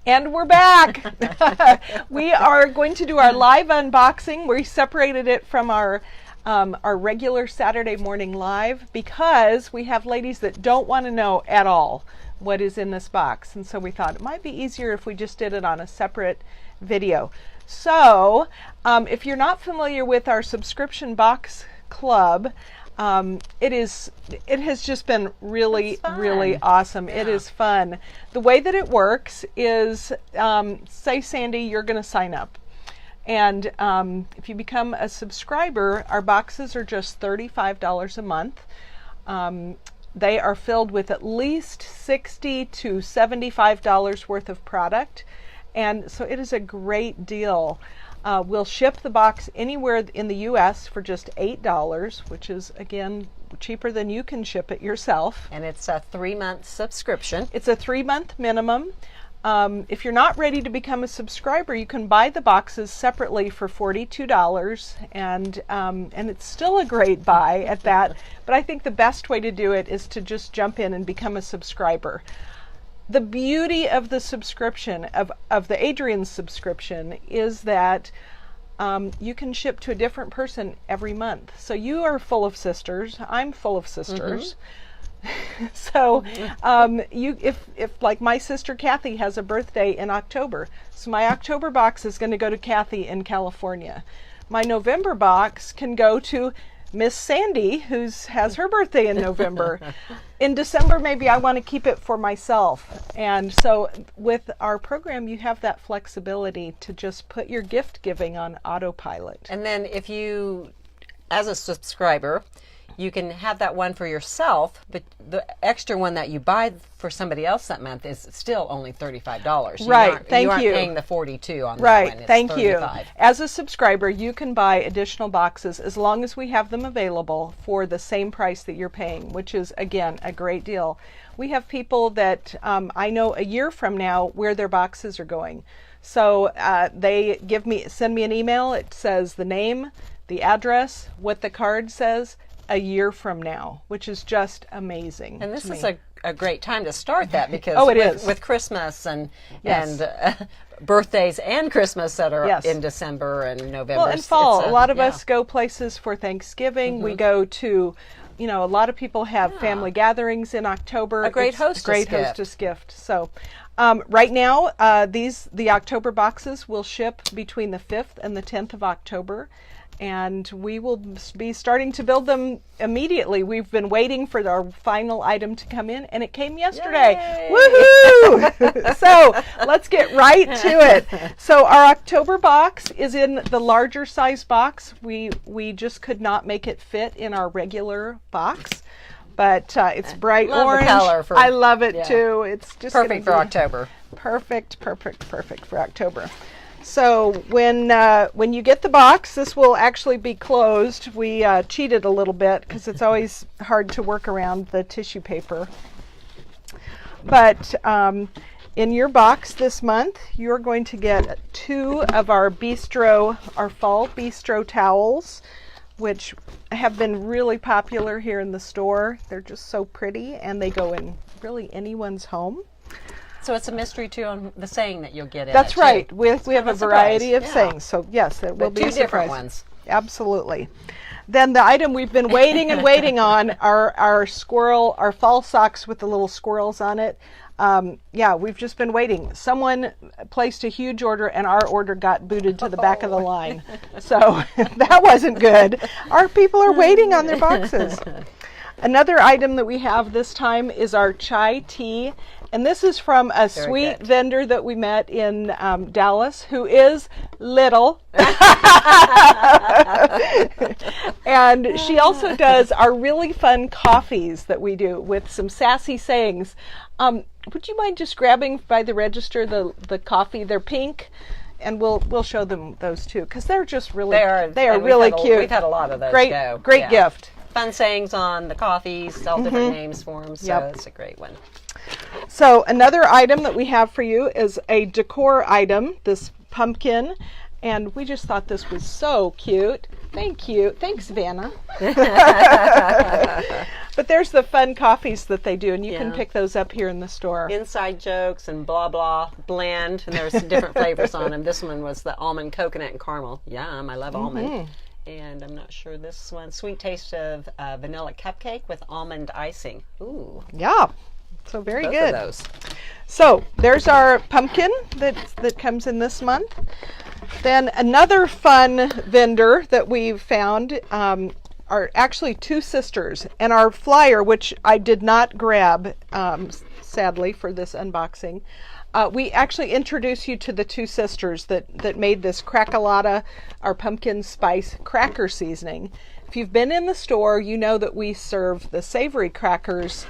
And we're back. We are going to do our live unboxing. We separated it from our regular Saturday morning live because we have ladies that don't want to know at all what is in this box. And so we thought it might be easier if we just did it on a separate video. So if you're not familiar with our subscription box club, it has just been really awesome. Yeah. It is fun. The way that it works is, say Sandy, you're going to sign up. And if you become a subscriber, our boxes are just $35 a month. They are filled with at least $60 to $75 worth of product. And so it is a great deal. We'll ship the box anywhere in the U.S. for just $8, which is, again, cheaper than you can ship it yourself. And it's a 3-month subscription. It's a 3-month minimum. If you're not ready to become a subscriber, you can buy the boxes separately for $42, and it's still a great buy at that. But I think the best way to do it is to just jump in and become a subscriber. The beauty of the subscription, of the Adrian's subscription, is that you can ship to a different person every month. So you are full of sisters. I'm full of sisters. Mm-hmm. So if like my sister Kathy has a birthday in October, so my October box is going to go to Kathy in California. My November box can go to Miss Sandy, who has her birthday in November. In December, maybe I want to keep it for myself. And so with our program, you have that flexibility to just put your gift giving on autopilot. And then if you, as a subscriber, you can have that one for yourself, but the extra one that you buy for somebody else that month is still only $35. Right, thank you. You aren't paying the $42 on that right, one. It's thank $35. you. As a subscriber, you can buy additional boxes as long as we have them available for the same price that you're paying, which is, again, a great deal. We have people that I know a year from now where their boxes are going. So they send me an email. It says the name, the address, what the card says, a year from now, which is just amazing. And this is a great time to start that because with Christmas and birthdays and Christmas that are in December and November. Well, and fall. A lot of us go places for Thanksgiving. Mm-hmm. We go to, a lot of people have family gatherings in October. A great hostess gift. So right now, the October boxes will ship between the 5th and the 10th of October. And we will be starting to build them immediately. We've been waiting for our final item to come in, and it came yesterday. Yay! Woohoo! So let's get right to it. So our October box is in the larger size box. We just could not make it fit in our regular box. But it's bright orange. I love it too. It's just perfect for October. Perfect for October. So when you get the box, this will actually be closed. We cheated a little bit because it's always hard to work around the tissue paper. But in your box this month, you're going to get 2 of our fall bistro towels, which have been really popular here in the store. They're just so pretty, and they go in really anyone's home. So it's a mystery too on the saying that you'll get in. That's right. We have a variety of sayings. So yes, it will be a surprise. 2 different ones. Absolutely. Then the item we've been waiting on are our fall socks with the little squirrels on it. We've just been waiting. Someone placed a huge order and our order got booted to the back of the line. So that wasn't good. Our people are waiting on their boxes. Another item that we have this time is our chai tea. And this is from a sweet vendor that we met in Dallas, who is little. And she also does our really fun coffees that we do with some sassy sayings. Would you mind just grabbing by the register the coffee? They're pink. And we'll show them those too, because they're just really they are really cute. We've had a lot of those. Great gift. Fun sayings on the coffees, all different names for them. So it's a great one. So another item that we have for you is a decor item, this pumpkin, and we just thought this was so cute. Thank you. Thanks, Vanna. But there's the fun coffees that they do, and you can Yeah. pick those up here in the store. Inside jokes and blah blah blend, and there's different flavors on them. This one was the almond, coconut, and caramel. Yum! I love almond. And I'm not sure this one. Sweet taste of vanilla cupcake with almond icing. Ooh, Yeah. So very both good. of those. So there's our pumpkin that comes in this month. Then another fun vendor that we've found are actually two sisters. And our flyer, which I did not grab, sadly, for this unboxing, we actually introduce you to the two sisters that made this crack-a-lata, our pumpkin spice cracker seasoning. If you've been in the store, you know that we serve the savory crackers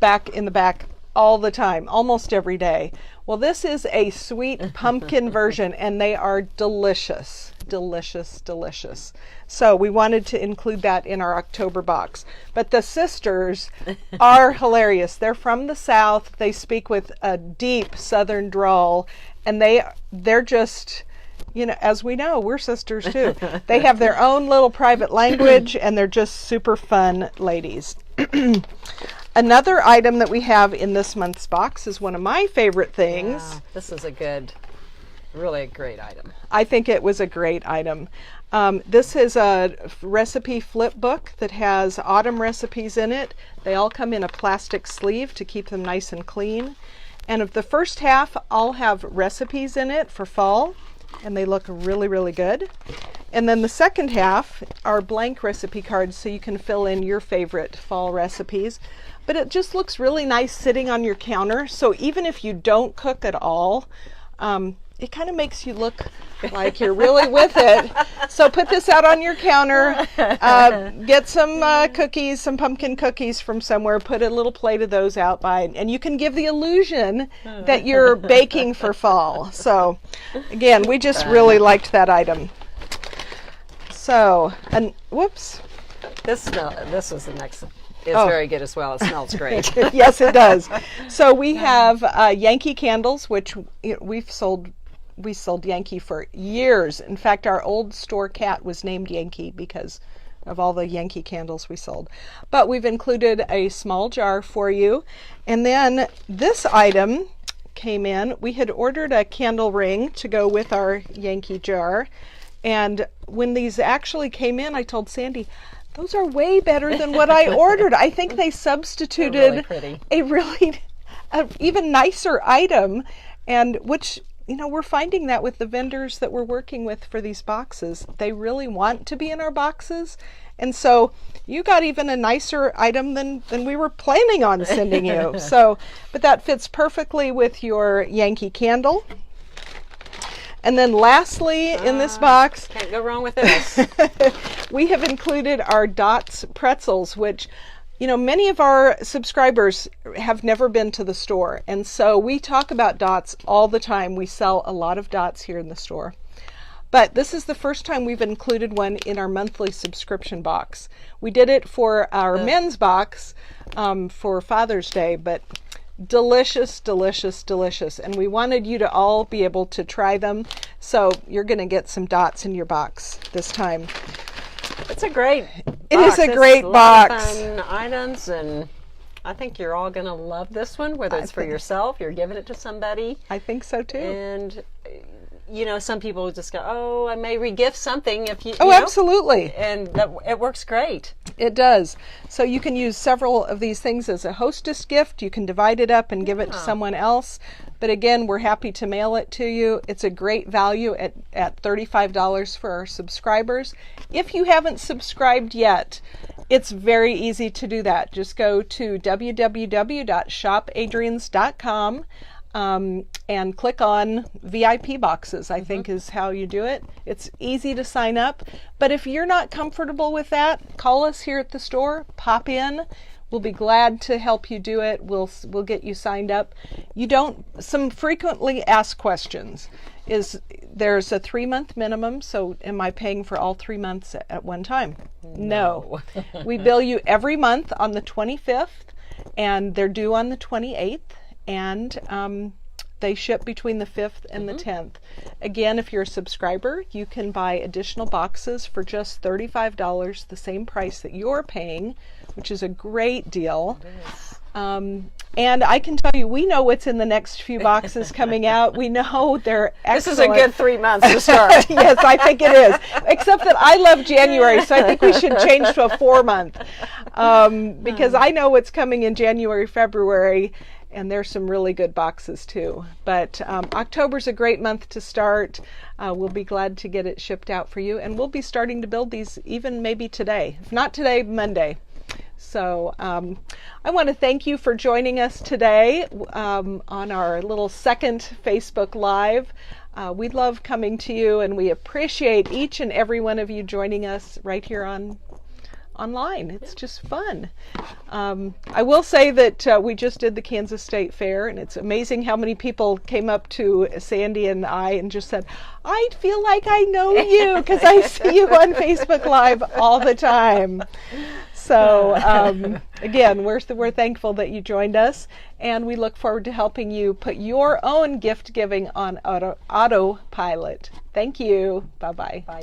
back in the back all the time, almost every day. Well, this is a sweet pumpkin version, and they are delicious, delicious, delicious. So we wanted to include that in our October box. But the sisters are hilarious. They're from the South. They speak with a deep Southern drawl, and they're just, you know, as we know, we're sisters too. They have their own little private language, and they're just super fun ladies. Another item that we have in this month's box is one of my favorite things. Wow, this is really a great item. I think it was a great item. This is a recipe flip book that has autumn recipes in it. They all come in a plastic sleeve to keep them nice and clean. And of the first half, all have recipes in it for fall, and they look really, really good. And then the second half are blank recipe cards, so you can fill in your favorite fall recipes. But it just looks really nice sitting on your counter. So even if you don't cook at all, it kind of makes you look like you're really with it. So put this out on your counter, get some cookies, some pumpkin cookies from somewhere, put a little plate of those out by, and you can give the illusion that you're baking for fall. So again, we just really liked that item. So, and whoops. This was the next. It's very good as well. It smells great. Yes, it does. So we have Yankee candles, which we sold Yankee for years. In fact, our old store cat was named Yankee because of all the Yankee candles we sold. But we've included a small jar for you. And then this item came in. We had ordered a candle ring to go with our Yankee jar. And when these actually came in, I told Sandy, those are way better than what I ordered. I think they substituted a really even nicer item, and which, you know, we're finding that with the vendors that we're working with for these boxes. They really want to be in our boxes. And so you got even a nicer item than we were planning on sending you. So, but that fits perfectly with your Yankee candle. And then lastly, in this box, Can't go wrong with this. we have included our Dots pretzels, which, you know, many of our subscribers have never been to the store. And so we talk about Dots all the time. We sell a lot of Dots here in the store. But this is the first time we've included one in our monthly subscription box. We did it for our men's box for Father's Day, but delicious, delicious, delicious. And we wanted you to all be able to try them. So you're going to get some Dots in your box this time. It's a great It box. is a great It's box. A lot of fun items, and I think you're all going to love this one, whether it's for yourself, you're giving it to somebody. I think so too. And you know, some people just go, "Oh, I may regift something if you." Oh, you know? absolutely. And it works great. It does. So you can use several of these things as a hostess gift. You can divide it up and give it to someone else. But again, we're happy to mail it to you. It's a great value at $35 for our subscribers. If you haven't subscribed yet, it's very easy to do that. Just go to www.shopadrians.com and click on VIP boxes, I think is how you do it. It's easy to sign up. But if you're not comfortable with that, call us here at the store, pop in. We'll be glad to help you do it. We'll get you signed up. Some frequently asked questions is there's a 3-month minimum, so am I paying for all 3 months at one time? No. We bill you every month on the 25th, and they're due on the 28th. And They ship between the 5th and the 10th. Again, if you're a subscriber, you can buy additional boxes for just $35, the same price that you're paying, which is a great deal. And I can tell you, we know what's in the next few boxes coming out. We know they're excellent. This is a good 3 months to start. Yes, I think it is. Except that I love January, so I think we should change to a 4-month. Because I know what's coming in January, February, and there's some really good boxes too. But October's a great month to start. We'll be glad to get it shipped out for you. And we'll be starting to build these even maybe today. If not today, Monday. So I want to thank you for joining us today on our little second Facebook Live. We love coming to you, and we appreciate each and every one of you joining us right here online. It's just fun. I will say that we just did the Kansas State Fair, and it's amazing how many people came up to Sandy and I and just said, I feel like I know you because I see you on Facebook Live all the time. So again, we're thankful that you joined us, and we look forward to helping you put your own gift giving on autopilot. Thank you. Bye-bye. Bye.